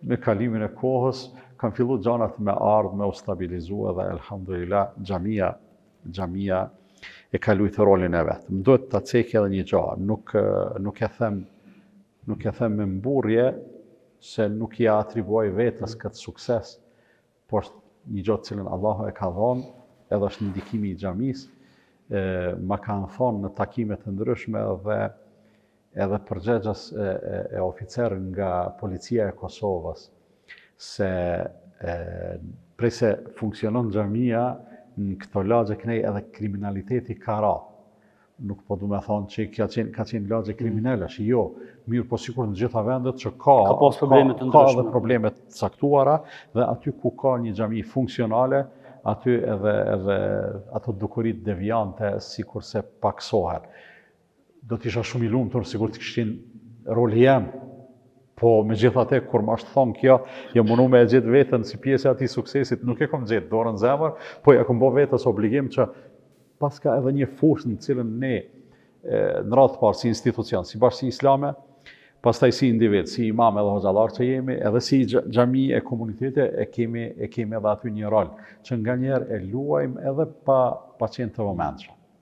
me kalimin e kohës, kanë fillu gjanat me ardhë, me u stabilizu edhe elhamdulillah, xhamia e ka luajtur rolin e vet. Më duhet ta cek edhe një gjë, nuk e them me mburrje se nuk ja atribuoj vetes këtë sukses, por një gjë të cilën Allahu e ka dhënë, edhe është ndikimi i xhamisë. Ma kanë thonë në takime të ndryshme edhe përgjegjës e oficer nga policia e Kosovës, se prej se funksionon xhamia, në këto lagje kënej edhe kriminaliteti ka ra. Nuk po du me thonë që ka qenë lagje kriminalesh, jo, mirë po sikur në gjitha vendet që ka edhe problemet caktuara, dhe aty ku ka një xhami funksionale, aty edhe ato dukurit deviante sikur se paksohen. Do t'isha shumë i lumtur sikur të kishin roli jem, po me gjithate, kur më është thonë kjo, jë munu me e gjithë vetën si pjesë ati suksesit, nuk e kom gjithë dorën zemër, po e kom bo vetës obligim që pas ka edhe një fushë në cilën ne, në radhë parë si institucion, si bashkësi islame, pastaj si individ, si imam edhe hoxhallar që jemi, edhe si xhami e komunitete, e kemi edhe aty një rol, që nga njerë e luajmë edhe pa qenë të vëmendshëm.